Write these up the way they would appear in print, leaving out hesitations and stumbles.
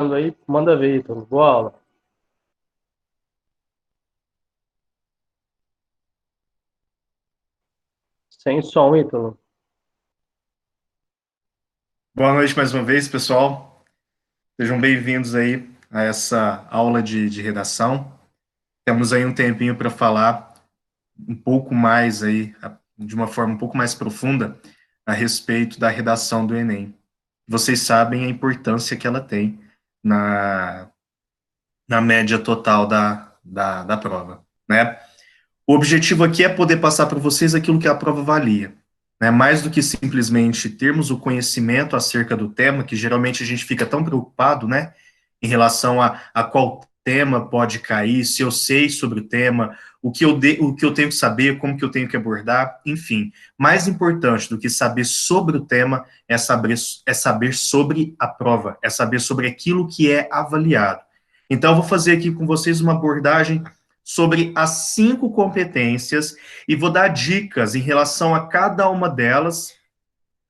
Aí, manda ver, Ítalo. Boa aula. Sem som, Ítalo. Boa noite mais uma vez, pessoal. Sejam bem-vindos aí a essa aula de redação. Temos aí um tempinho para falar um pouco mais aí, de uma forma um pouco mais profunda, a respeito da redação do Enem. Vocês sabem a importância que ela tem na, na média total da prova, né? O objetivo aqui é poder passar para vocês aquilo que a prova avalia, né? Mais do que simplesmente termos o conhecimento acerca do tema, que geralmente a gente fica tão preocupado, né, em relação a qual tema pode cair, se eu sei sobre o tema, o que eu tenho que saber, como que eu tenho que abordar, enfim. Mais importante do que saber sobre o tema é saber sobre a prova, é saber sobre aquilo que é avaliado. Então, eu vou fazer aqui com vocês uma abordagem sobre as 5 competências e vou dar dicas em relação a cada uma delas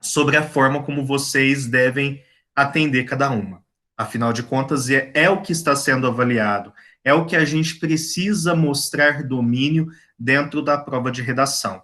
sobre a forma como vocês devem atender cada uma. Afinal de contas, é o que está sendo avaliado, é o que a gente precisa mostrar domínio dentro da prova de redação.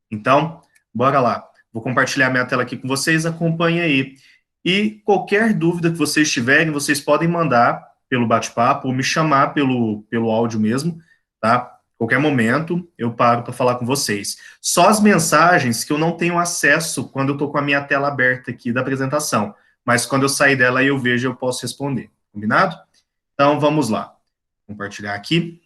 Então, bora lá. Vou compartilhar minha tela aqui com vocês, acompanhe aí. E qualquer dúvida que vocês tiverem, vocês podem mandar pelo bate-papo ou me chamar pelo áudio mesmo, tá? Qualquer momento eu paro para falar com vocês. Só as mensagens que eu não tenho acesso quando eu estou com a minha tela aberta aqui da apresentação, mas quando eu sair dela e eu vejo, eu posso responder. Combinado? Então vamos lá. Compartilhar aqui.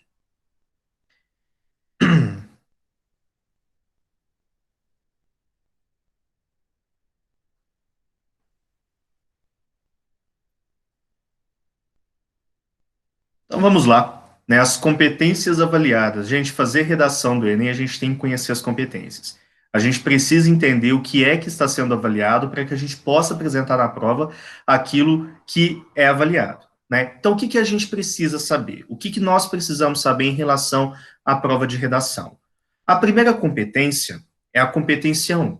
Então vamos lá. Né, as competências avaliadas. Gente, fazer redação do Enem, a gente tem que conhecer as competências. A gente precisa entender o que é que está sendo avaliado para que a gente possa apresentar na prova aquilo que é avaliado. Né? Então, o que, que a gente precisa saber? O que, que nós precisamos saber em relação à prova de redação? A primeira competência é a competência 1.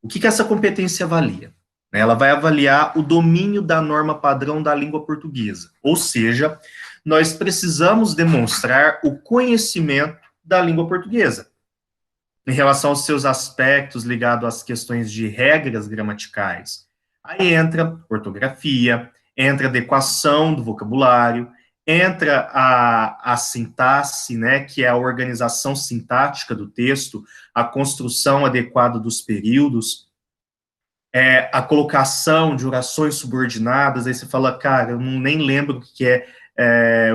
O que, que essa competência avalia? Ela vai avaliar o domínio da norma padrão da língua portuguesa, ou seja, nós precisamos demonstrar o conhecimento da língua portuguesa em relação aos seus aspectos ligados às questões de regras gramaticais. Aí entra ortografia, entra adequação do vocabulário, entra a sintaxe, né, que é a organização sintática do texto, a construção adequada dos períodos, a colocação de orações subordinadas, aí você fala, cara, eu nem lembro o que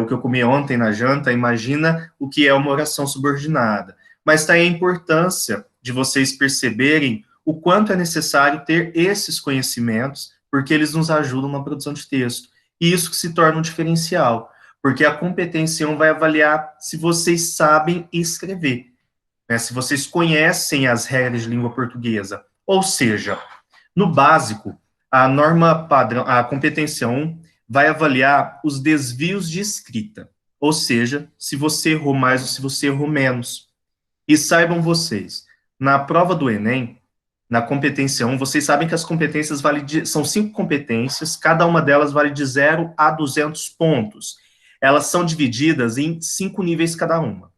o que eu comi ontem na janta, imagina o que é uma oração subordinada. Mas está aí a importância de vocês perceberem o quanto é necessário ter esses conhecimentos, porque eles nos ajudam na produção de texto. E isso que se torna um diferencial, porque a competência 1 vai avaliar se vocês sabem escrever, né, se vocês conhecem as regras de língua portuguesa. Ou seja, no básico, a norma padrão, a competência 1 vai avaliar os desvios de escrita, ou seja, se você errou mais ou se você errou menos. E saibam vocês, na prova do Enem, na competência 1, vocês sabem que as competências são 5 competências, cada uma delas vale de 0 a 200 pontos. Elas são divididas em 5 níveis cada uma.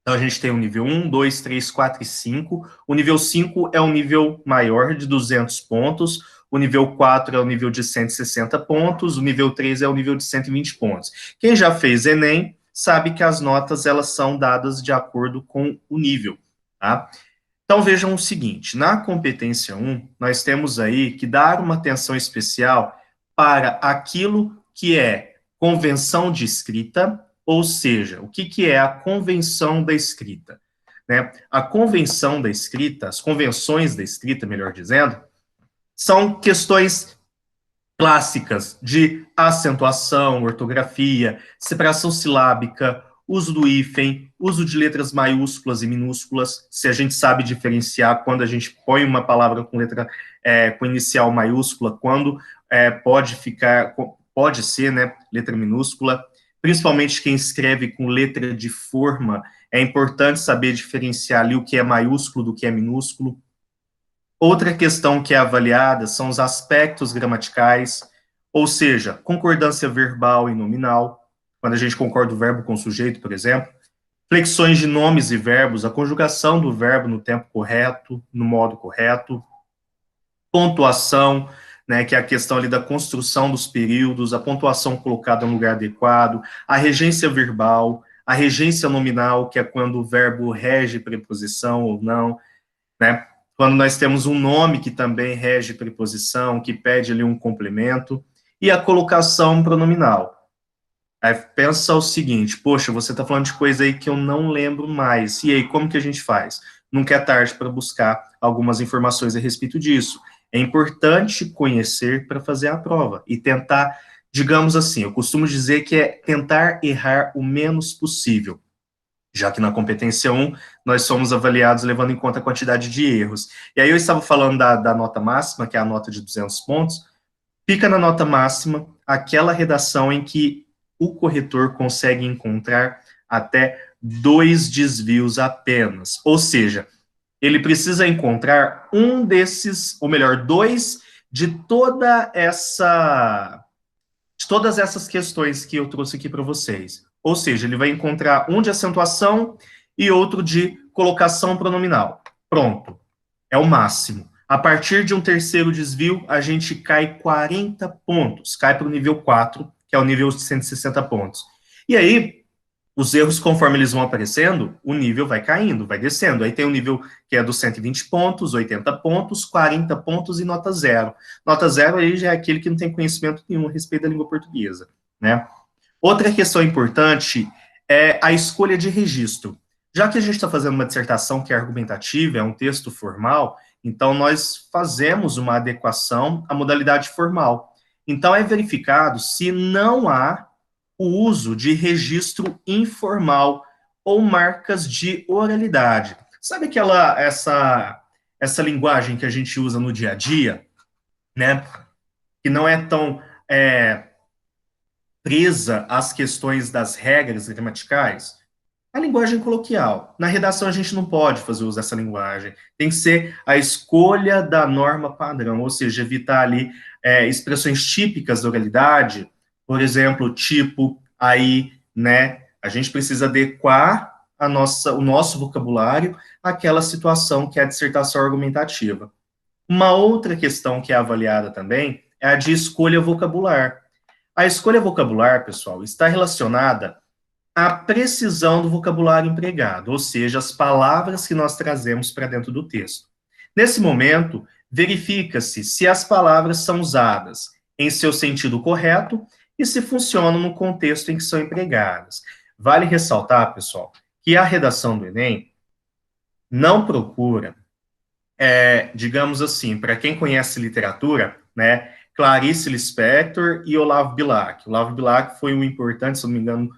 Então, a gente tem o nível 1, 2, 3, 4 e 5. O nível 5 é um nível maior, de 200 pontos. O nível 4 é o nível de 160 pontos. O nível 3 é o nível de 120 pontos. Quem já fez Enem sabe que as notas elas são dadas de acordo com o nível. Tá? Então, vejam o seguinte: na competência 1, nós temos aí que dar uma atenção especial para aquilo que é convenção de escrita, ou seja, o que, que é a convenção da escrita? Né? A convenção da escrita, as convenções da escrita, melhor dizendo, são questões clássicas de acentuação, ortografia, separação silábica, uso do hífen, uso de letras maiúsculas e minúsculas, se a gente sabe diferenciar quando a gente põe uma palavra com letra com inicial maiúscula, quando pode ser, né, letra minúscula, principalmente quem escreve com letra de forma, é importante saber diferenciar ali o que é maiúsculo do que é minúsculo. Outra questão que é avaliada são os aspectos gramaticais, ou seja, concordância verbal e nominal, quando a gente concorda o verbo com o sujeito, por exemplo, flexões de nomes e verbos, a conjugação do verbo no tempo correto, no modo correto, pontuação, né, que é a questão ali da construção dos períodos, a pontuação colocada no lugar adequado, a regência verbal, a regência nominal, que é quando o verbo rege preposição ou não, né? Quando nós temos um nome que também rege preposição, que pede ali um complemento, e a colocação pronominal. Aí pensa o seguinte, poxa, você está falando de coisa aí que eu não lembro mais, e aí, como que a gente faz? Nunca é tarde para buscar algumas informações a respeito disso. É importante conhecer para fazer a prova, e tentar, digamos assim, eu costumo dizer que é tentar errar o menos possível, já que na competência 1 nós somos avaliados levando em conta a quantidade de erros. E aí eu estava falando da nota máxima, que é a nota de 200 pontos, fica na nota máxima aquela redação em que o corretor consegue encontrar até 2 desvios apenas. Ou seja, ele precisa encontrar um desses, ou melhor, 2 de todas essas questões que eu trouxe aqui para vocês. Ou seja, ele vai encontrar um de acentuação e outro de colocação pronominal. Pronto. É o máximo. A partir de um terceiro desvio, a gente cai 40 pontos. Cai para o nível 4, que é o nível de 160 pontos. E aí, os erros, conforme eles vão aparecendo, o nível vai caindo, vai descendo. Aí tem o nível que é dos 120 pontos, 80 pontos, 40 pontos e nota zero. Nota zero aí já é aquele que não tem conhecimento nenhum a respeito da língua portuguesa, né? Outra questão importante é a escolha de registro. Já que a gente está fazendo uma dissertação que é argumentativa, é um texto formal, então nós fazemos uma adequação à modalidade formal. Então é verificado se não há o uso de registro informal ou marcas de oralidade. Sabe essa linguagem que a gente usa no dia a dia, né? Que não é tão presa às questões das regras gramaticais? A linguagem coloquial. Na redação a gente não pode fazer uso dessa linguagem. Tem que ser a escolha da norma padrão, ou seja, evitar ali expressões típicas da oralidade, por exemplo, tipo, aí, né? A gente precisa adequar o nosso vocabulário àquela situação que é a dissertação argumentativa. Uma outra questão que é avaliada também é a de escolha vocabular. A escolha vocabular, pessoal, está relacionada à precisão do vocabulário empregado, ou seja, as palavras que nós trazemos para dentro do texto. Nesse momento, verifica-se se as palavras são usadas em seu sentido correto e se funcionam no contexto em que são empregadas. Vale ressaltar, pessoal, que a redação do Enem não procura, digamos assim, para quem conhece literatura, né, Clarice Lispector e Olavo Bilac. Olavo Bilac foi um importante, se não me engano,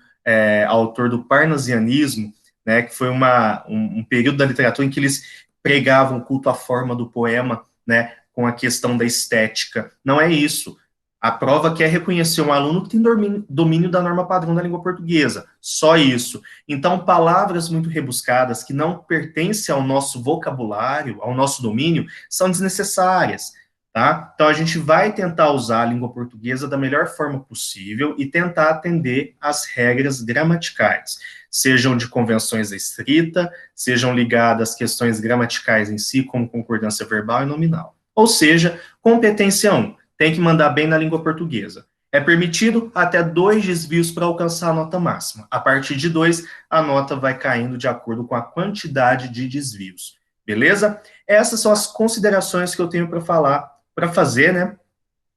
autor do Parnasianismo, né, que foi um período da literatura em que eles pregavam o culto à forma do poema, né, com a questão da estética. Não é isso. A prova quer reconhecer um aluno que tem domínio da norma padrão da língua portuguesa. Só isso. Então, palavras muito rebuscadas que não pertencem ao nosso vocabulário, ao nosso domínio, são desnecessárias. Tá? Então, a gente vai tentar usar a língua portuguesa da melhor forma possível e tentar atender às regras gramaticais, sejam de convenções da escrita, sejam ligadas às questões gramaticais em si, como concordância verbal e nominal. Ou seja, competência 1, tem que mandar bem na língua portuguesa. É permitido até 2 desvios para alcançar a nota máxima. A partir de 2, a nota vai caindo de acordo com a quantidade de desvios. Beleza? Essas são as considerações que eu tenho para fazer, né,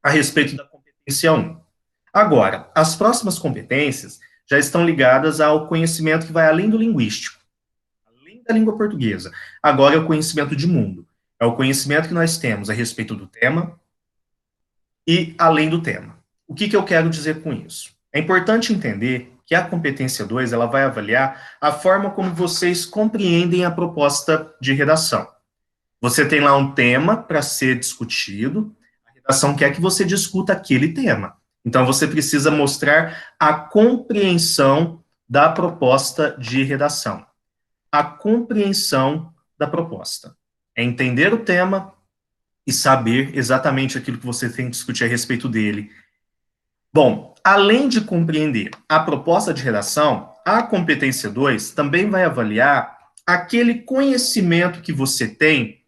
a respeito da competência 1. Agora, as próximas competências já estão ligadas ao conhecimento que vai além do linguístico, além da língua portuguesa. Agora é o conhecimento de mundo. É o conhecimento que nós temos a respeito do tema e além do tema. O que eu quero dizer com isso? É importante entender que a competência 2 ela vai avaliar a forma como vocês compreendem a proposta de redação. Você tem lá um tema para ser discutido, a redação quer que você discuta aquele tema. Então, você precisa mostrar a compreensão da proposta de redação. A compreensão da proposta. É entender o tema e saber exatamente aquilo que você tem que discutir a respeito dele. Bom, além de compreender a proposta de redação, a competência 2 também vai avaliar aquele conhecimento que você tem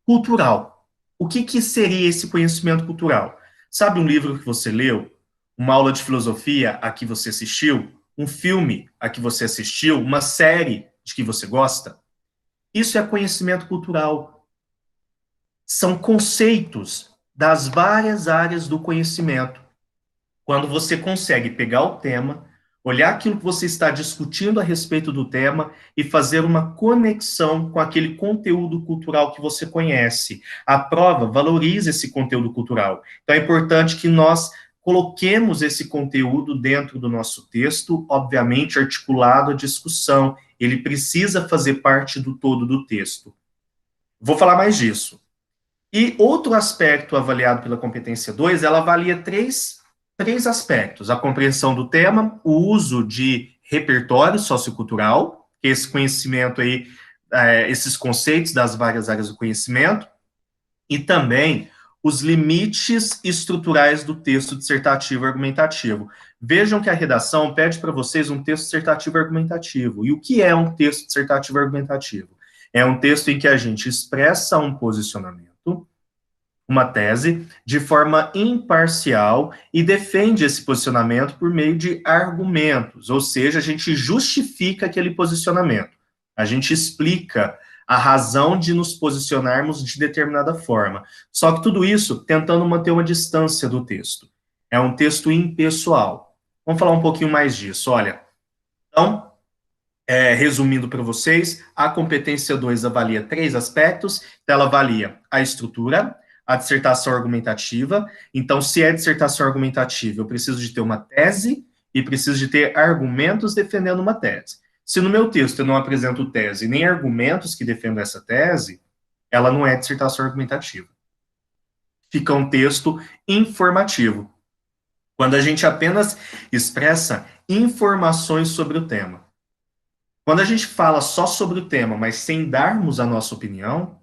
cultural. O que seria esse conhecimento cultural? Sabe um livro que você leu? Uma aula de filosofia a que você assistiu? Um filme a que você assistiu? Uma série de que você gosta? Isso é conhecimento cultural. São conceitos das várias áreas do conhecimento. Quando você consegue pegar o tema, olhar aquilo que você está discutindo a respeito do tema e fazer uma conexão com aquele conteúdo cultural que você conhece. A prova valoriza esse conteúdo cultural. Então é importante que nós coloquemos esse conteúdo dentro do nosso texto, obviamente articulado à discussão. Ele precisa fazer parte do todo do texto. Vou falar mais disso. E outro aspecto avaliado pela competência 2, ela avalia três aspectos: a compreensão do tema, o uso de repertório sociocultural, que é esse conhecimento aí, esses conceitos das várias áreas do conhecimento, e também os limites estruturais do texto dissertativo argumentativo. Vejam que a redação pede para vocês um texto dissertativo argumentativo. E o que é um texto dissertativo argumentativo? É um texto em que a gente expressa um posicionamento, uma tese, de forma imparcial e defende esse posicionamento por meio de argumentos, ou seja, a gente justifica aquele posicionamento, a gente explica a razão de nos posicionarmos de determinada forma. Só que tudo isso tentando manter uma distância do texto. É um texto impessoal. Vamos falar um pouquinho mais disso. Olha, então, resumindo para vocês, a competência 2 avalia três aspectos. Então, ela avalia a estrutura, a dissertação argumentativa. Então, se é dissertação argumentativa, eu preciso de ter uma tese e preciso de ter argumentos defendendo uma tese. Se no meu texto eu não apresento tese nem argumentos que defendam essa tese, ela não é dissertação argumentativa. Fica um texto informativo, quando a gente apenas expressa informações sobre o tema. Quando a gente fala só sobre o tema, mas sem darmos a nossa opinião,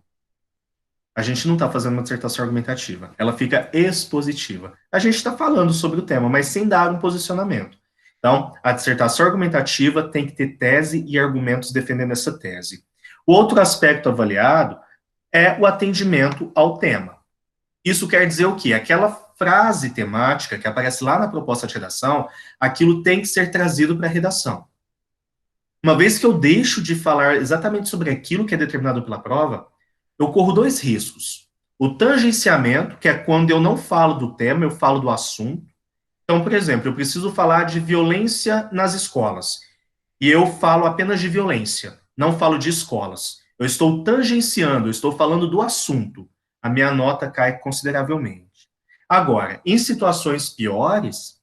a gente não está fazendo uma dissertação argumentativa. Ela fica expositiva. A gente está falando sobre o tema, mas sem dar um posicionamento. Então, a dissertação argumentativa tem que ter tese e argumentos defendendo essa tese. O outro aspecto avaliado é o atendimento ao tema. Isso quer dizer o quê? Aquela frase temática que aparece lá na proposta de redação, aquilo tem que ser trazido para a redação. Uma vez que eu deixo de falar exatamente sobre aquilo que é determinado pela prova, eu corro dois riscos. O tangenciamento, que é quando eu não falo do tema, eu falo do assunto. Então, por exemplo, eu preciso falar de violência nas escolas. E eu falo apenas de violência, não falo de escolas. Eu estou tangenciando, eu estou falando do assunto. A minha nota cai consideravelmente. Agora, em situações piores,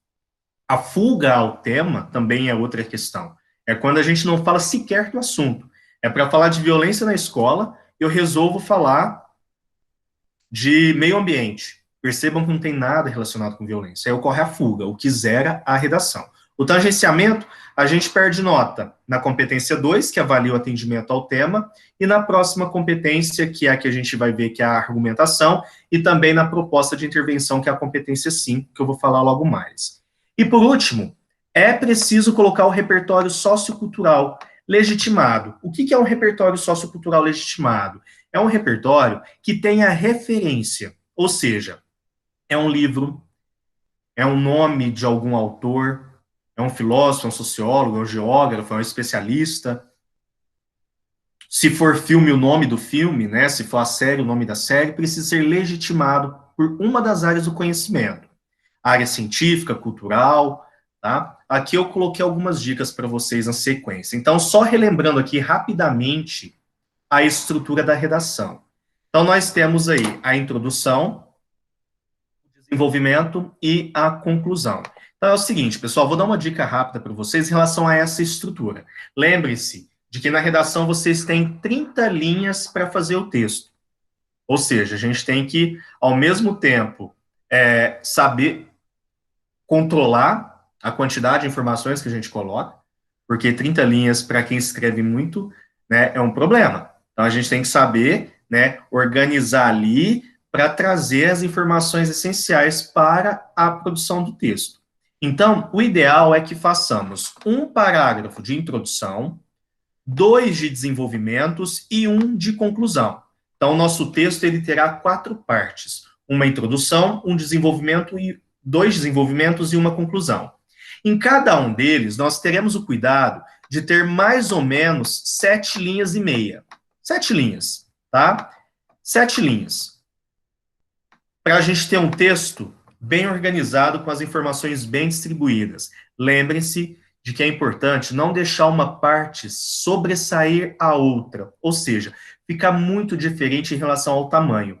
a fuga ao tema também é outra questão. É quando a gente não fala sequer do assunto. É para falar de violência na escola, eu resolvo falar de meio ambiente. Percebam que não tem nada relacionado com violência. Aí ocorre a fuga, o que zera a redação. O tangenciamento, a gente perde nota na competência 2, que avalia o atendimento ao tema, e na próxima competência, que é a que a gente vai ver, que é a argumentação, e também na proposta de intervenção, que é a competência 5, que eu vou falar logo mais. E por último, é preciso colocar o repertório sociocultural legitimado. O que é um repertório sociocultural legitimado? É um repertório que tenha referência, ou seja, é um livro, é um nome de algum autor, é um filósofo, é um sociólogo, é um geógrafo, é um especialista. Se for filme, o nome do filme, né? Se for a série, o nome da série, precisa ser legitimado por uma das áreas do conhecimento. Área científica, cultural, tá? Aqui eu coloquei algumas dicas para vocês na sequência. Então, só relembrando aqui rapidamente a estrutura da redação. Então, nós temos aí a introdução, o desenvolvimento e a conclusão. Então, é o seguinte, pessoal, vou dar uma dica rápida para vocês em relação a essa estrutura. Lembre-se de que na redação vocês têm 30 linhas para fazer o texto. Ou seja, a gente tem que, ao mesmo tempo, saber controlar a quantidade de informações que a gente coloca, porque 30 linhas, para quem escreve muito, né, é um problema. Então, a gente tem que saber, né, organizar ali para trazer as informações essenciais para a produção do texto. Então, o ideal é que façamos um parágrafo de introdução, dois de desenvolvimentos e um de conclusão. Então, o nosso texto ele terá 4 partes: uma introdução, um desenvolvimento e 2 desenvolvimentos e uma conclusão. Em cada um deles, nós teremos o cuidado de ter mais ou menos 7 linhas e meia. 7 linhas, tá? 7 linhas. Para a gente ter um texto bem organizado, com as informações bem distribuídas. Lembre-se de que é importante não deixar uma parte sobressair a outra, ou seja, ficar muito diferente em relação ao tamanho.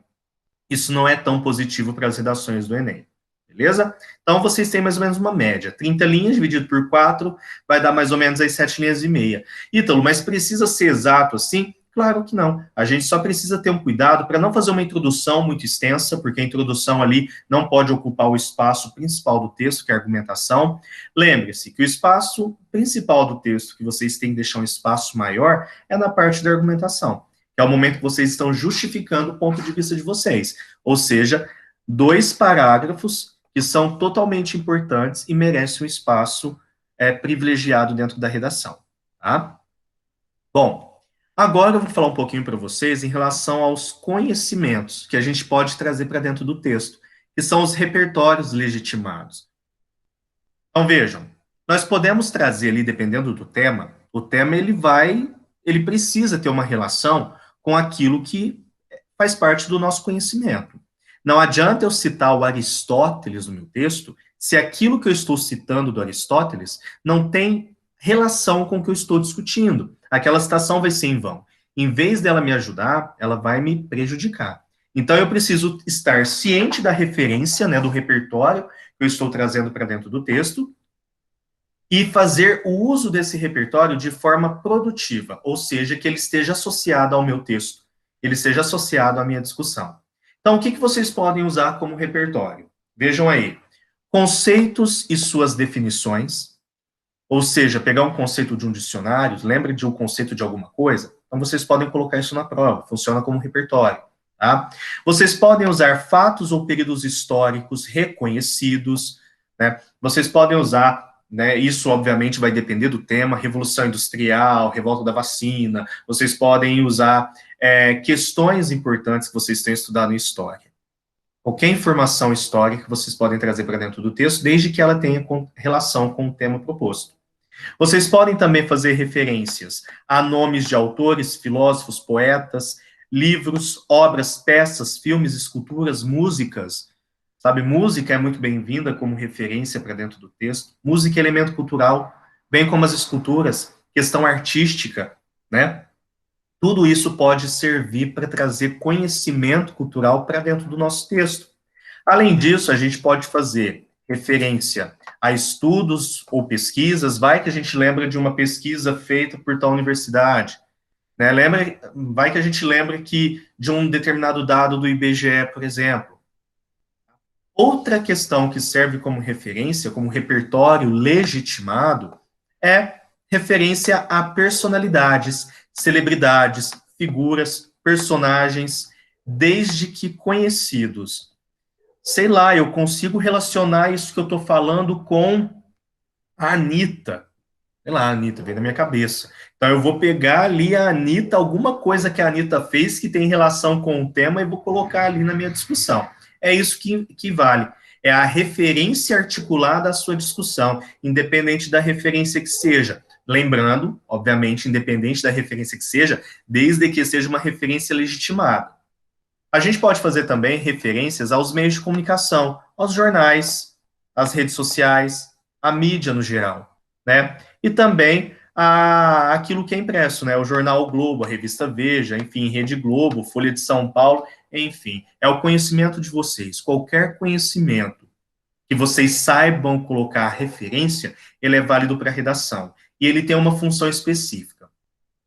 Isso não é tão positivo para as redações do Enem, beleza? Então, vocês têm mais ou menos uma média. 30 linhas dividido por 4 vai dar mais ou menos aí 7 linhas e meia. Ítalo, mas precisa ser exato assim? Claro que não. A gente só precisa ter um cuidado para não fazer uma introdução muito extensa, porque a introdução ali não pode ocupar o espaço principal do texto, que é a argumentação. Lembre-se que o espaço principal do texto, que vocês têm que deixar um espaço maior, é na parte da argumentação, que é o momento que vocês estão justificando o ponto de vista de vocês. Ou seja, 2 parágrafos que são totalmente importantes e merecem um espaço privilegiado dentro da redação, tá? Bom, agora eu vou falar um pouquinho para vocês em relação aos conhecimentos que a gente pode trazer para dentro do texto, que são os repertórios legitimados. Então, vejam, nós podemos trazer ali, dependendo do tema, o tema ele precisa ter uma relação com aquilo que faz parte do nosso conhecimento. Não adianta eu citar o Aristóteles no meu texto, se aquilo que eu estou citando do Aristóteles não tem relação com o que eu estou discutindo. Aquela citação vai ser em vão. Em vez dela me ajudar, ela vai me prejudicar. Então, eu preciso estar ciente da referência, né, do repertório que eu estou trazendo para dentro do texto e fazer o uso desse repertório de forma produtiva, ou seja, que ele esteja associado ao meu texto, ele esteja associado à minha discussão. Então, o que vocês podem usar como repertório? Vejam aí, conceitos e suas definições, ou seja, pegar um conceito de um dicionário, lembra de um conceito de alguma coisa? Então, vocês podem colocar isso na prova, funciona como repertório, tá? Vocês podem usar fatos ou períodos históricos reconhecidos, né? Vocês podem usar, né, isso obviamente vai depender do tema, Revolução Industrial, Revolta da Vacina, vocês podem usar questões importantes que vocês têm estudado em história. Qualquer informação histórica vocês podem trazer para dentro do texto, desde que ela tenha relação com o tema proposto. Vocês podem também fazer referências a nomes de autores, filósofos, poetas, livros, obras, peças, filmes, esculturas, músicas. Sabe, música é muito bem-vinda como referência para dentro do texto. Música é elemento cultural, bem como as esculturas, questão artística, né? Tudo isso pode servir para trazer conhecimento cultural para dentro do nosso texto. Além disso, a gente pode fazer referência a estudos ou pesquisas, vai que a gente lembra de uma pesquisa feita por tal universidade, né? Vai que a gente lembra que de um determinado dado do IBGE, por exemplo. Outra questão que serve como referência, como repertório legitimado, é referência a personalidades, celebridades, figuras, personagens, desde que conhecidos. Sei lá, eu consigo relacionar isso que eu estou falando com a Anitta. Sei lá, a Anitta veio na minha cabeça. Então eu vou pegar ali a Anitta, alguma coisa que a Anitta fez que tem relação com o tema e vou colocar ali na minha discussão. É isso que vale. É a referência articulada à sua discussão, independente da referência que seja. Lembrando, obviamente, independente da referência que seja, desde que seja uma referência legitimada. A gente pode fazer também referências aos meios de comunicação, aos jornais, às redes sociais, à mídia no geral, né? E também aquilo que é impresso, né? O jornal o Globo, a revista Veja, enfim, Rede Globo, Folha de São Paulo, enfim, é o conhecimento de vocês. Qualquer conhecimento que vocês saibam colocar referência, ele é válido para a redação. E ele tem uma função específica.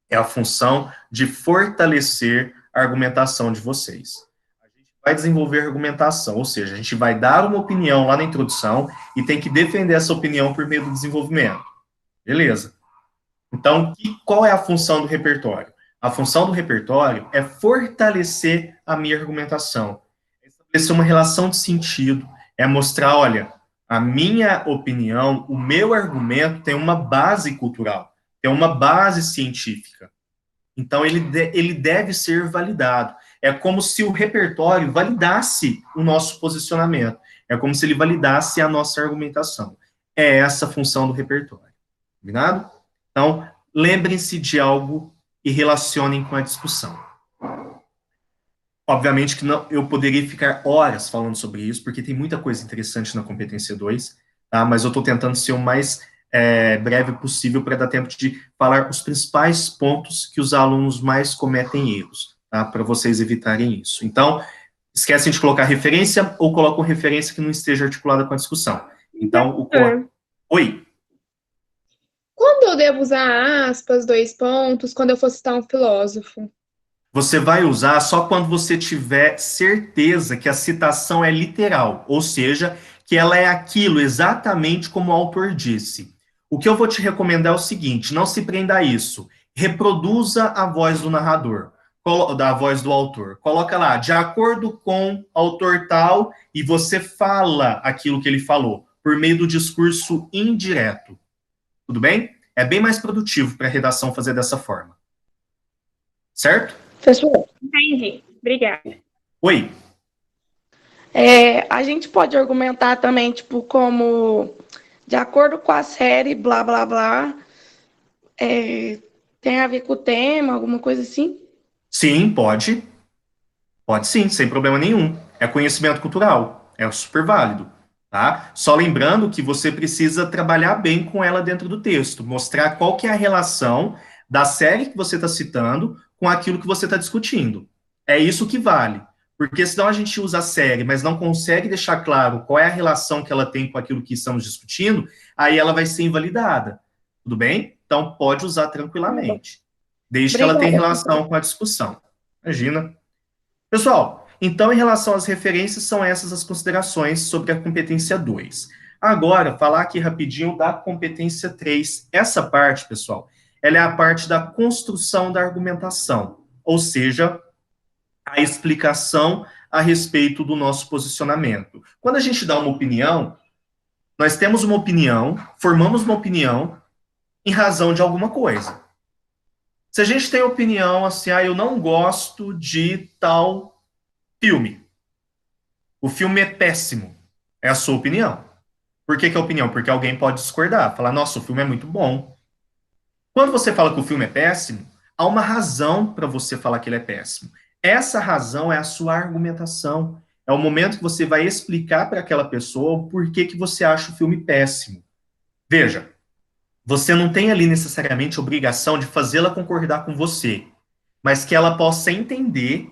É a função de fortalecer a argumentação de vocês. A gente vai desenvolver argumentação, ou seja, a gente vai dar uma opinião lá na introdução e tem que defender essa opinião por meio do desenvolvimento. Beleza. Então, qual é a função do repertório? A função do repertório é fortalecer a minha argumentação, é estabelecer uma relação de sentido, é mostrar, olha, A minha opinião, o meu argumento tem uma base cultural, tem uma base científica. Então, ele deve ser validado. É como se o repertório validasse o nosso posicionamento. É como se ele validasse a nossa argumentação. É essa a função do repertório. Combinado? Então, lembrem-se de algo e relacionem com a discussão. Obviamente que não, eu poderia ficar horas falando sobre isso, porque tem muita coisa interessante na competência 2, tá? Mas eu estou tentando ser o mais breve possível para dar tempo de falar os principais pontos que os alunos mais cometem erros, tá? Para vocês evitarem isso. Então, esquecem de colocar referência ou colocam referência que não esteja articulada com a discussão. Então, Professor, Oi? quando eu devo usar aspas, dois pontos, quando eu for citar um filósofo? Você vai usar só quando você tiver certeza que a citação é literal, ou seja, que ela é aquilo exatamente como o autor disse. O que eu vou te recomendar é o seguinte: não se prenda a isso. Reproduza a voz do narrador, da voz do autor. Coloca lá, de acordo com autor tal, e você fala aquilo que ele falou, por meio do discurso indireto. Tudo bem? É bem mais produtivo para a redação fazer dessa forma. Certo? Professor, entendi. Obrigada. Oi. A gente pode argumentar também, tipo, como de acordo com a série, blá, blá, blá, tem a ver com o tema, alguma coisa assim? Sim, pode. Pode sim, sem problema nenhum. É conhecimento cultural. É super válido. Tá? Só lembrando que você precisa trabalhar bem com ela dentro do texto, mostrar qual que é a relação da série que você está citando com aquilo que você está discutindo. É isso que vale. Porque senão a gente usa a série, mas não consegue deixar claro qual é a relação que ela tem com aquilo que estamos discutindo, aí ela vai ser invalidada. Tudo bem? Então pode usar tranquilamente. Desde que ela tenha relação com a discussão. Imagina. Pessoal, então, em relação às referências, são essas as considerações sobre a competência 2. Agora, falar aqui rapidinho da competência 3. Essa parte, pessoal, ela é a parte da construção da argumentação, ou seja, a explicação a respeito do nosso posicionamento. Quando a gente dá uma opinião, nós temos uma opinião, formamos uma opinião em razão de alguma coisa. Se a gente tem opinião assim, eu não gosto de tal filme. O filme é péssimo. É a sua opinião. Por que é opinião? Porque alguém pode discordar, falar, nossa, o filme é muito bom. Quando você fala que o filme é péssimo, há uma razão para você falar que ele é péssimo. Essa razão é a sua argumentação. É o momento que você vai explicar para aquela pessoa o porquê que você acha o filme péssimo. Veja, você não tem ali necessariamente obrigação de fazê-la concordar com você, mas que ela possa entender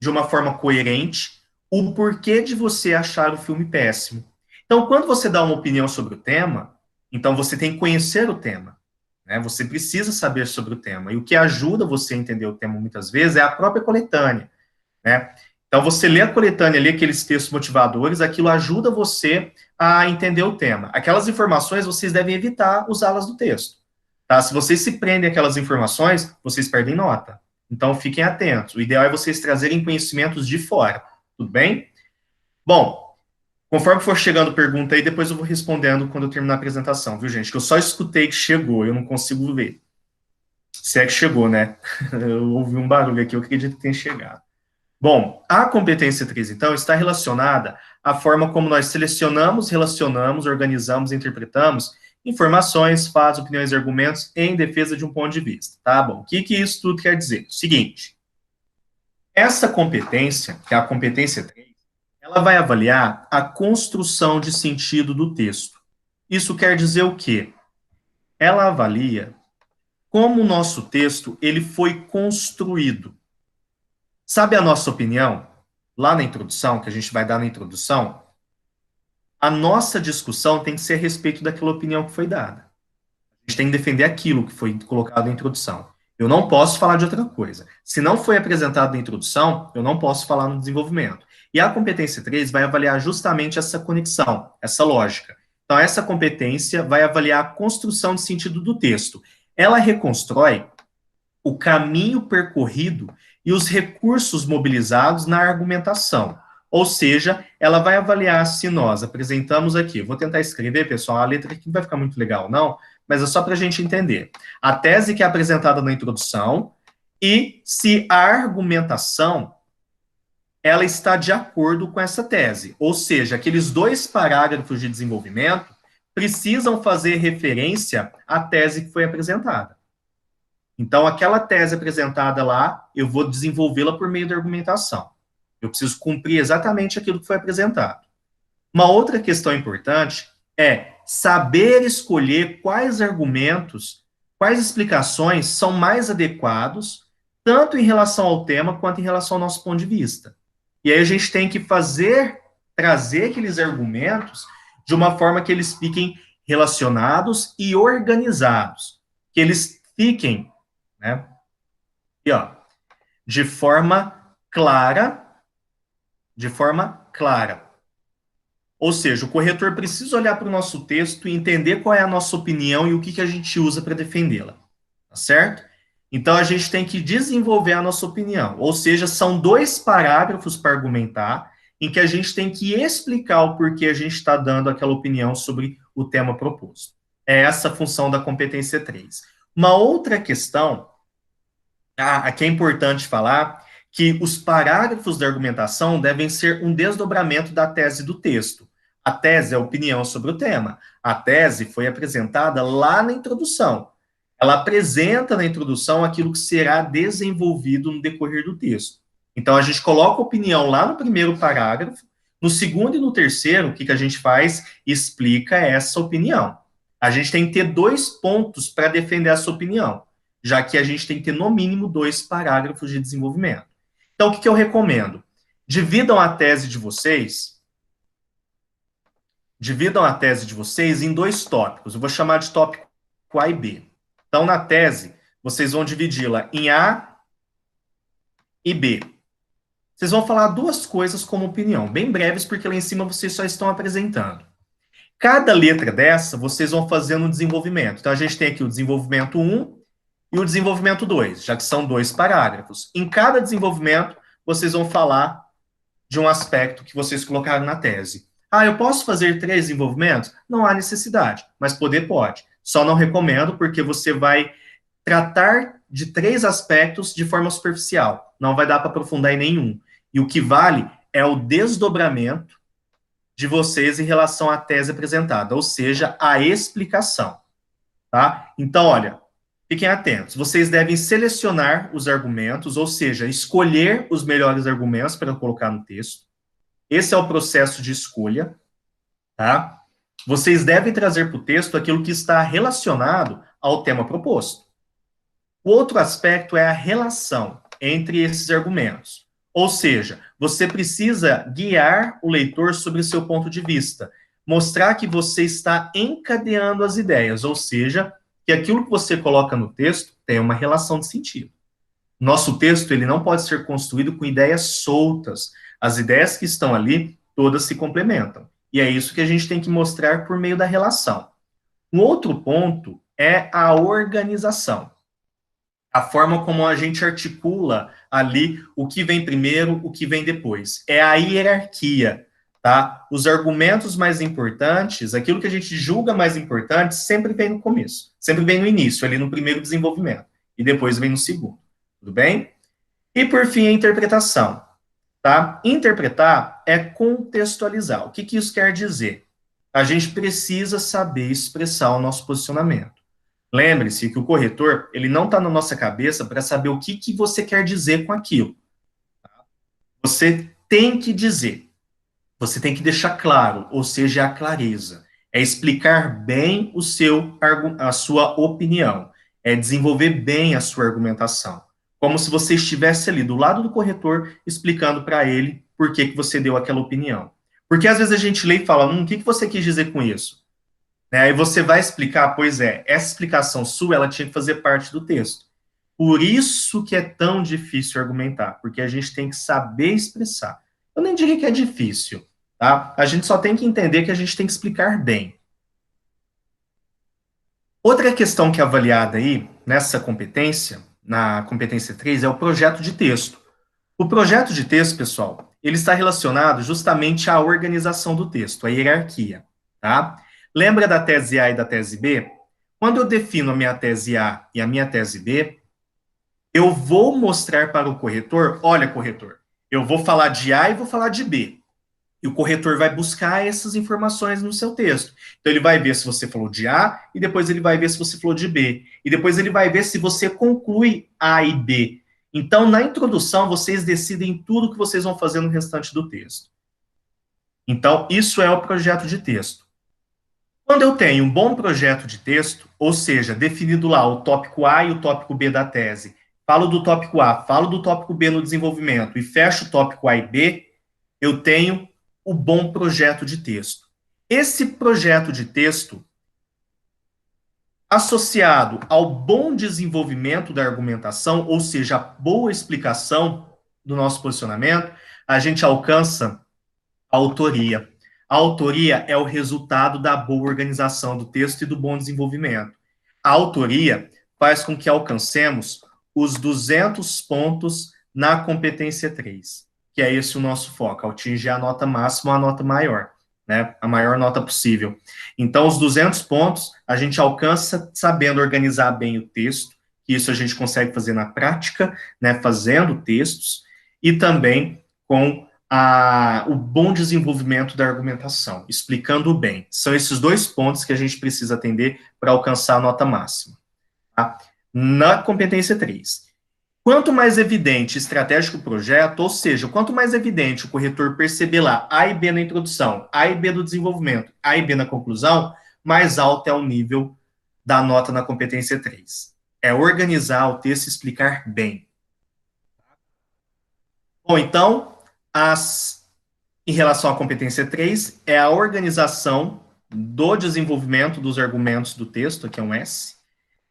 de uma forma coerente o porquê de você achar o filme péssimo. Então, quando você dá uma opinião sobre o tema, então você tem que conhecer o tema. Né? Você precisa saber sobre o tema. E o que ajuda você a entender o tema, muitas vezes, é a própria coletânea. Né? Então, você lê a coletânea, lê aqueles textos motivadores, aquilo ajuda você a entender o tema. Aquelas informações, vocês devem evitar usá-las no texto. Tá? Se vocês se prendem àquelas informações, vocês perdem nota. Então, fiquem atentos. O ideal é vocês trazerem conhecimentos de fora. Tudo bem? Bom, conforme for chegando pergunta aí, depois eu vou respondendo quando eu terminar a apresentação, viu, gente? Que eu só escutei que chegou, eu não consigo ver. Se é que chegou, né? Eu ouvi um barulho aqui, eu acredito que tenha chegado. Bom, a competência 3, então, está relacionada à forma como nós selecionamos, relacionamos, organizamos, interpretamos informações, fatos, opiniões e argumentos em defesa de um ponto de vista, tá bom? O que isso tudo quer dizer? Seguinte, essa competência, que é a competência 3, ela vai avaliar a construção de sentido do texto. Isso quer dizer o quê? Ela avalia como o nosso texto ele foi construído. Sabe a nossa opinião? Lá na introdução, que a gente vai dar na introdução, a nossa discussão tem que ser a respeito daquela opinião que foi dada. A gente tem que defender aquilo que foi colocado na introdução. Eu não posso falar de outra coisa. Se não foi apresentado na introdução, eu não posso falar no desenvolvimento. E a competência 3 vai avaliar justamente essa conexão, essa lógica. Então, essa competência vai avaliar a construção de sentido do texto. Ela reconstrói o caminho percorrido e os recursos mobilizados na argumentação. Ou seja, ela vai avaliar se nós apresentamos aqui, vou tentar escrever, pessoal, a letra aqui não vai ficar muito legal, não, mas é só para a gente entender. A tese que é apresentada na introdução e se a argumentação ela está de acordo com essa tese. Ou seja, aqueles 2 parágrafos de desenvolvimento precisam fazer referência à tese que foi apresentada. Então, aquela tese apresentada lá, eu vou desenvolvê-la por meio da argumentação. Eu preciso cumprir exatamente aquilo que foi apresentado. Uma outra questão importante é saber escolher quais argumentos, quais explicações são mais adequados, tanto em relação ao tema quanto em relação ao nosso ponto de vista. E aí a gente tem que trazer aqueles argumentos de uma forma que eles fiquem relacionados e organizados, que eles fiquem, né, aqui, ó, de forma clara. Ou seja, o corretor precisa olhar para o nosso texto e entender qual é a nossa opinião e o que a gente usa para defendê-la, tá certo? Então, a gente tem que desenvolver a nossa opinião, ou seja, são 2 parágrafos para argumentar, em que a gente tem que explicar o porquê a gente está dando aquela opinião sobre o tema proposto. É essa a função da competência 3. Uma outra questão, aqui é importante falar, que os parágrafos da argumentação devem ser um desdobramento da tese do texto. A tese é a opinião sobre o tema. A tese foi apresentada lá na introdução. Ela apresenta na introdução aquilo que será desenvolvido no decorrer do texto. Então, a gente coloca a opinião lá no primeiro parágrafo, no segundo e no terceiro, o que a gente faz? Explica essa opinião. A gente tem que ter 2 pontos para defender essa opinião, já que a gente tem que ter, no mínimo, 2 parágrafos de desenvolvimento. Então, o que eu recomendo? Dividam a tese de vocês em 2 tópicos. Eu vou chamar de tópico A e B. Então, na tese, vocês vão dividi-la em A e B. Vocês vão falar 2 coisas como opinião, bem breves, porque lá em cima vocês só estão apresentando. Cada letra dessa, vocês vão fazendo um desenvolvimento. Então, a gente tem aqui o desenvolvimento 1 e o desenvolvimento 2, já que são 2 parágrafos. Em cada desenvolvimento, vocês vão falar de um aspecto que vocês colocaram na tese. Eu posso fazer 3 desenvolvimentos? Não há necessidade, mas poder pode. Só não recomendo porque você vai tratar de 3 aspectos de forma superficial. Não vai dar para aprofundar em nenhum. E o que vale é o desdobramento de vocês em relação à tese apresentada, ou seja, a explicação. Tá? Então, olha, fiquem atentos. Vocês devem selecionar os argumentos, ou seja, escolher os melhores argumentos para colocar no texto. Esse é o processo de escolha, tá? Vocês devem trazer para o texto aquilo que está relacionado ao tema proposto. O outro aspecto é a relação entre esses argumentos. Ou seja, você precisa guiar o leitor sobre o seu ponto de vista, mostrar que você está encadeando as ideias, ou seja, que aquilo que você coloca no texto tem uma relação de sentido. Nosso texto ele não pode ser construído com ideias soltas. As ideias que estão ali, todas se complementam. E é isso que a gente tem que mostrar por meio da relação. Um outro ponto é a organização. A forma como a gente articula ali o que vem primeiro, o que vem depois. É a hierarquia, tá? Os argumentos mais importantes, aquilo que a gente julga mais importante, sempre vem no começo. Sempre vem no início, ali no primeiro desenvolvimento. E depois vem no segundo. Tudo bem? E, por fim, a interpretação. Tá? Interpretar é contextualizar. O que isso quer dizer? A gente precisa saber expressar o nosso posicionamento. Lembre-se que o corretor, ele não está na nossa cabeça para saber o que você quer dizer com aquilo. Tá? Você tem que dizer. Você tem que deixar claro, ou seja, a clareza. É explicar bem a sua opinião. É desenvolver bem a sua argumentação. Como se você estivesse ali do lado do corretor explicando para ele por que você deu aquela opinião. Porque às vezes a gente lê e fala, o que você quis dizer com isso? Aí você vai explicar, pois é, essa explicação sua, ela tinha que fazer parte do texto. Por isso que é tão difícil argumentar, porque a gente tem que saber expressar. Eu nem diria que é difícil, tá? A gente só tem que entender que a gente tem que explicar bem. Outra questão que é avaliada aí, nessa competência, na competência 3, é o projeto de texto. O projeto de texto, pessoal, ele está relacionado justamente à organização do texto, à hierarquia, tá? Lembra da tese A e da tese B? Quando eu defino a minha tese A e a minha tese B, eu vou mostrar para o corretor, olha, corretor, eu vou falar de A e vou falar de B. E o corretor vai buscar essas informações no seu texto. Então, ele vai ver se você falou de A, e depois ele vai ver se você falou de B. E depois ele vai ver se você conclui A e B. Então, na introdução, vocês decidem tudo que vocês vão fazer no restante do texto. Então, isso é o projeto de texto. Quando eu tenho um bom projeto de texto, ou seja, definido lá o tópico A e o tópico B da tese, falo do tópico A, falo do tópico B no desenvolvimento e fecho o tópico A e B, eu tenho o bom projeto de texto. Esse projeto de texto, associado ao bom desenvolvimento da argumentação, ou seja, a boa explicação do nosso posicionamento, a gente alcança a autoria. A autoria é o resultado da boa organização do texto e do bom desenvolvimento. A autoria faz com que alcancemos os 200 pontos na competência 3, que é esse o nosso foco, atingir a nota máxima ou a nota maior, né? A maior nota possível. Então, os 200 pontos a gente alcança sabendo organizar bem o texto, que isso a gente consegue fazer na prática, né? Fazendo textos, e também com o bom desenvolvimento da argumentação, explicando bem. São esses 2 pontos que a gente precisa atender para alcançar a nota máxima. Tá? Na competência 3. Quanto mais evidente e estratégico o projeto, ou seja, quanto mais evidente o corretor perceber lá A e B na introdução, A e B do desenvolvimento, A e B na conclusão, mais alto é o nível da nota na competência 3. É organizar o texto e explicar bem. Bom, então, em relação à competência 3, é a organização do desenvolvimento dos argumentos do texto, aqui é um S,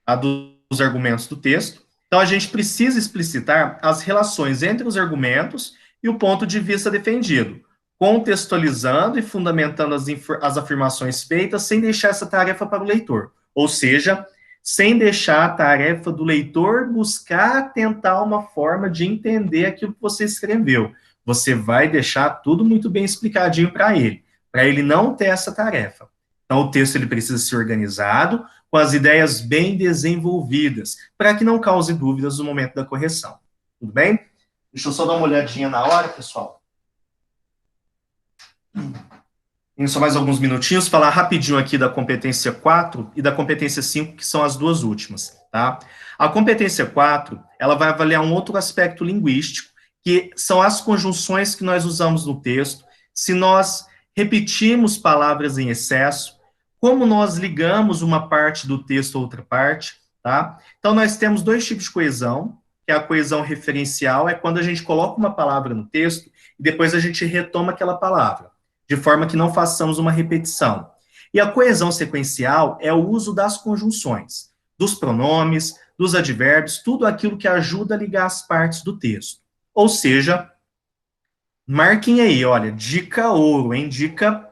a dos argumentos do texto. Então, a gente precisa explicitar as relações entre os argumentos e o ponto de vista defendido, contextualizando e fundamentando as afirmações feitas sem deixar essa tarefa para o leitor. Ou seja, sem deixar a tarefa do leitor buscar tentar uma forma de entender aquilo que você escreveu. Você vai deixar tudo muito bem explicadinho para ele não ter essa tarefa. Então, o texto ele precisa ser organizado, com as ideias bem desenvolvidas, para que não cause dúvidas no momento da correção. Tudo bem? Deixa eu só dar uma olhadinha na hora, pessoal. Tenho só mais alguns minutinhos, falar rapidinho aqui da competência 4 e da competência 5, que são as duas últimas, tá? A competência 4, ela vai avaliar um outro aspecto linguístico, que são as conjunções que nós usamos no texto, se nós repetimos palavras em excesso, como nós ligamos uma parte do texto a outra parte, tá? Então, nós temos 2 tipos de coesão, que é a coesão referencial, é quando a gente coloca uma palavra no texto e depois a gente retoma aquela palavra, de forma que não façamos uma repetição. E a coesão sequencial é o uso das conjunções, dos pronomes, dos advérbios, tudo aquilo que ajuda a ligar as partes do texto. Ou seja, marquem aí, olha, dica ouro, hein? Dica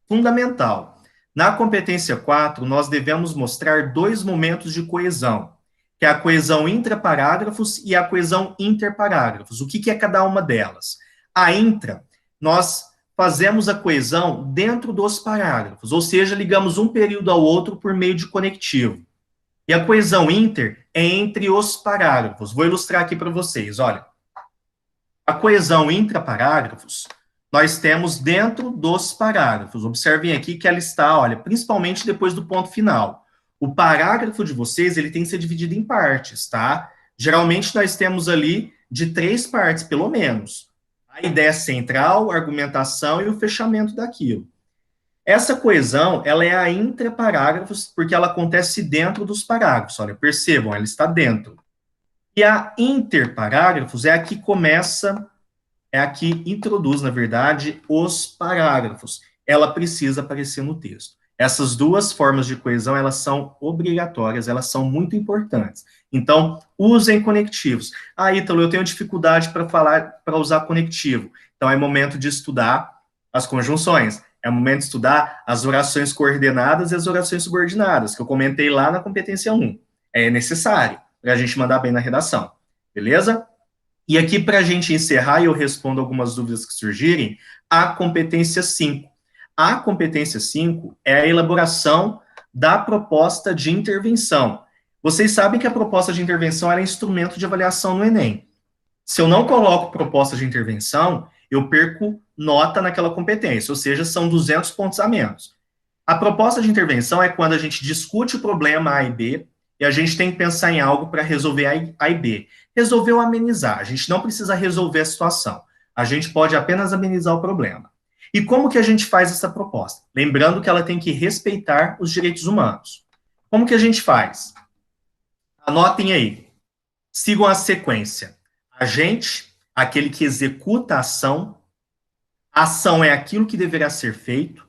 fundamental. Na competência 4, nós devemos mostrar 2 momentos de coesão, que é a coesão intraparágrafos e a coesão interparágrafos. O que é cada uma delas? A intra, nós fazemos a coesão dentro dos parágrafos, ou seja, ligamos um período ao outro por meio de conectivo. E a coesão inter é entre os parágrafos. Vou ilustrar aqui para vocês, olha. A coesão intraparágrafos, nós temos dentro dos parágrafos. Observem aqui que ela está, olha, principalmente depois do ponto final. O parágrafo de vocês, ele tem que ser dividido em partes, tá? Geralmente nós temos ali de 3 partes, pelo menos. A ideia central, a argumentação e o fechamento daquilo. Essa coesão, ela é a intraparágrafos, porque ela acontece dentro dos parágrafos. Olha, percebam, ela está dentro. E a interparágrafos é a que começa, é a que introduz, na verdade, os parágrafos. Ela precisa aparecer no texto. Essas 2 formas de coesão, elas são obrigatórias, elas são muito importantes. Então, usem conectivos. Ah, Ítalo, eu tenho dificuldade para usar conectivo. Então, é momento de estudar as conjunções. É momento de estudar as orações coordenadas e as orações subordinadas, que eu comentei lá na competência 1. É necessário para a gente mandar bem na redação. Beleza? E aqui, para a gente encerrar, e eu respondo algumas dúvidas que surgirem, a competência 5. A competência 5 é a elaboração da proposta de intervenção. Vocês sabem que a proposta de intervenção é instrumento de avaliação no Enem. Se eu não coloco proposta de intervenção, eu perco nota naquela competência, ou seja, são 200 pontos a menos. A proposta de intervenção é quando a gente discute o problema A e B e a gente tem que pensar em algo para resolver A e B. Resolver ou amenizar, a gente não precisa resolver a situação, a gente pode apenas amenizar o problema. E como que a gente faz essa proposta? Lembrando que ela tem que respeitar os direitos humanos. Como que a gente faz? Anotem aí, sigam a sequência. Agente, aquele que executa a ação é aquilo que deverá ser feito.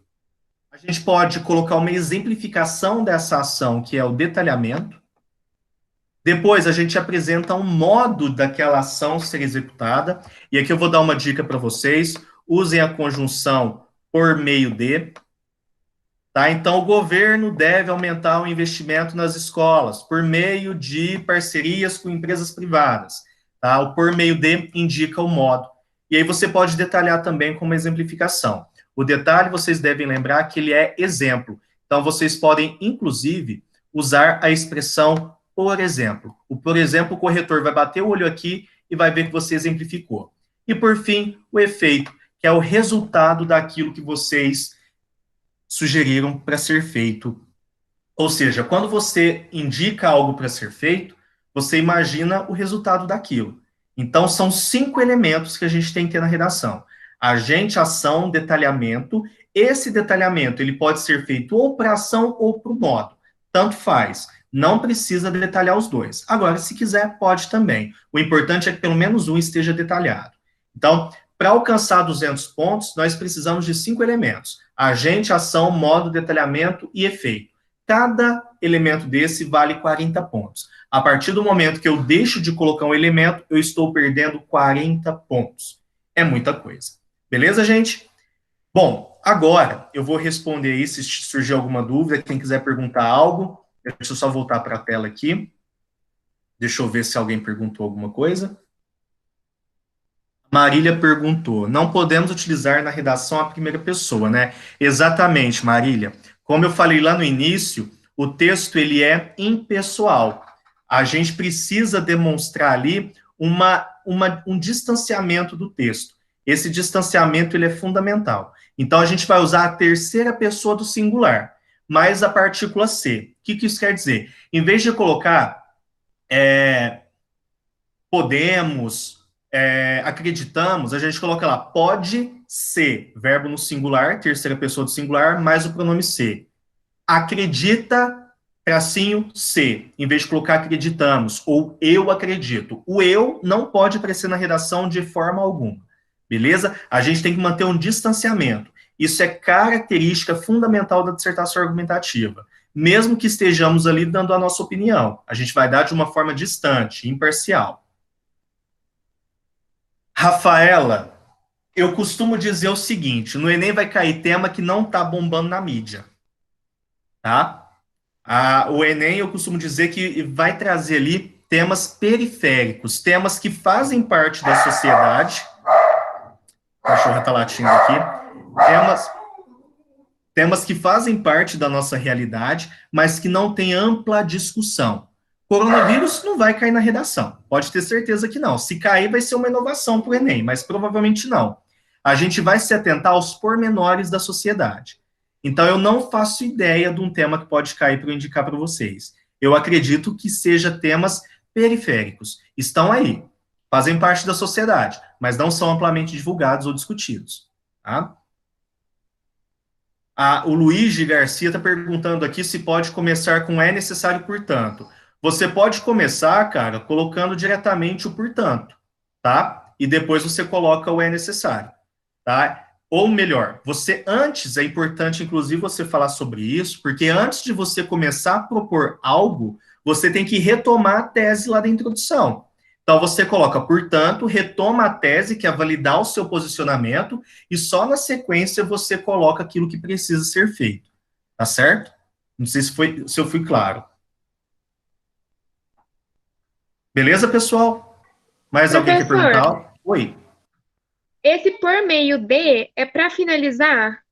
A gente pode colocar uma exemplificação dessa ação, que é o detalhamento. Depois, a gente apresenta um modo daquela ação ser executada. E aqui eu vou dar uma dica para vocês. Usem a conjunção por meio de. Tá? Então, o governo deve aumentar o investimento nas escolas por meio de parcerias com empresas privadas. Tá? O por meio de indica o modo. E aí você pode detalhar também com uma exemplificação. O detalhe, vocês devem lembrar que ele é exemplo. Então, vocês podem, inclusive, usar a expressão por exemplo. O por exemplo, o corretor vai bater o olho aqui e vai ver que você exemplificou. E, por fim, o efeito, que é o resultado daquilo que vocês sugeriram para ser feito. Ou seja, quando você indica algo para ser feito, você imagina o resultado daquilo. Então, são 5 elementos que a gente tem que ter na redação. Agente, ação, detalhamento. Esse detalhamento, ele pode ser feito ou para ação ou para o modo. Tanto faz. Não precisa detalhar os dois. Agora, se quiser, pode também. O importante é que pelo menos um esteja detalhado. Então, para alcançar 200 pontos, nós precisamos de 5 elementos. Agente, ação, modo, detalhamento e efeito. Cada elemento desse vale 40 pontos. A partir do momento que eu deixo de colocar um elemento, eu estou perdendo 40 pontos. É muita coisa. Beleza, gente? Bom, agora eu vou responder aí se surgir alguma dúvida, quem quiser perguntar algo. Deixa eu só voltar para a tela aqui. Deixa eu ver se alguém perguntou alguma coisa. Marília perguntou, não podemos utilizar na redação a primeira pessoa, né? Exatamente, Marília. Como eu falei lá no início, o texto ele é impessoal. A gente precisa demonstrar ali um distanciamento do texto. Esse distanciamento ele é fundamental. Então, a gente vai usar a terceira pessoa do singular, mais a partícula C. O que isso quer dizer? Em vez de colocar podemos, acreditamos, a gente coloca lá, pode ser, verbo no singular, terceira pessoa do singular, mais o pronome ser. Acredita, tracinho, ser, em vez de colocar acreditamos, ou eu acredito. O eu não pode aparecer na redação de forma alguma, beleza? A gente tem que manter um distanciamento. Isso é característica fundamental da dissertação argumentativa. Mesmo que estejamos ali dando a nossa opinião, a gente vai dar de uma forma distante, imparcial. Rafaela, eu costumo dizer o seguinte, no Enem vai cair tema que não está bombando na mídia, tá? O Enem, eu costumo dizer que vai trazer ali temas periféricos, temas que fazem parte da sociedade. O cachorro está latindo aqui. Temas que fazem parte da nossa realidade, mas que não tem ampla discussão. Coronavírus não vai cair na redação, pode ter certeza que não. Se cair, vai ser uma inovação para o Enem, mas provavelmente não. A gente vai se atentar aos pormenores da sociedade. Então, eu não faço ideia de um tema que pode cair para eu indicar para vocês. Eu acredito que seja temas periféricos. Estão aí, fazem parte da sociedade, mas não são amplamente divulgados ou discutidos. Tá? O Luigi Garcia está perguntando aqui se pode começar com é necessário, portanto. Você pode começar, cara, colocando diretamente o portanto, tá? E depois você coloca o é necessário, tá? Ou melhor, você antes, é importante, inclusive, você falar sobre isso, porque antes de você começar a propor algo, você tem que retomar a tese lá da introdução. Então, você coloca, portanto, retoma a tese, que é validar o seu posicionamento, e só na sequência você coloca aquilo que precisa ser feito. Tá certo? Não sei se eu fui claro. Beleza, pessoal? Mais alguém quer Professor. perguntar? Oi. Esse por meio de é para finalizar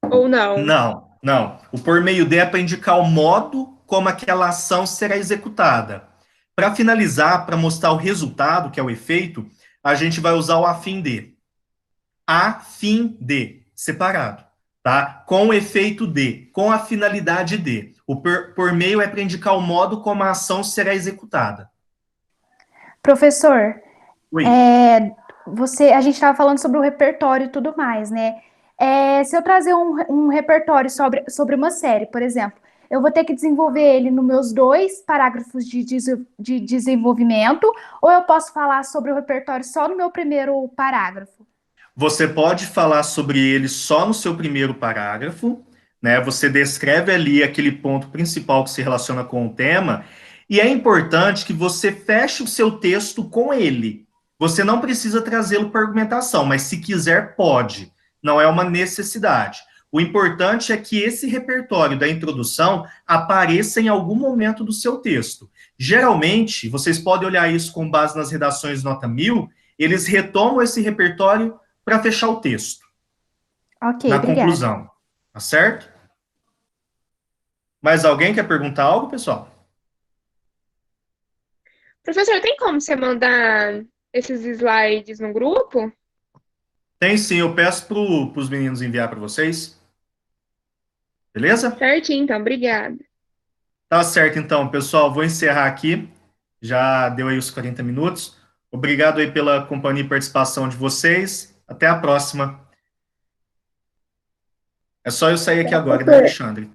ou não? Não, não. O por meio de é para indicar o modo como aquela ação será executada. Para finalizar, para mostrar o resultado, que é o efeito, a gente vai usar o a fim de. A fim de, separado, tá? Com o efeito de, com a finalidade de. O por meio é para indicar o modo como a ação será executada. Professor, Oi. a gente estava falando sobre o repertório e tudo mais, né? Se eu trazer um repertório sobre uma série, por exemplo, eu vou ter que desenvolver ele nos meus 2 parágrafos de desenvolvimento, ou eu posso falar sobre o repertório só no meu primeiro parágrafo? Você pode falar sobre ele só no seu primeiro parágrafo, né? Você descreve ali aquele ponto principal que se relaciona com o tema, e é importante que você feche o seu texto com ele. Você não precisa trazê-lo para argumentação, mas se quiser, pode. Não é uma necessidade. O importante é que esse repertório da introdução apareça em algum momento do seu texto. Geralmente, vocês podem olhar isso com base nas redações nota 1000, eles retomam esse repertório para fechar o texto. Ok, Na obrigada. conclusão. Tá certo? Mais alguém quer perguntar algo, pessoal? Professor, tem como você mandar esses slides no grupo? Tem sim, eu peço para os meninos enviar para vocês. Beleza? Certinho, então, obrigada. Tá certo, então, pessoal. Vou encerrar aqui. Já deu aí os 40 minutos. Obrigado aí pela companhia e participação de vocês. Até a próxima. É só eu sair aqui agora, né, Alexandre?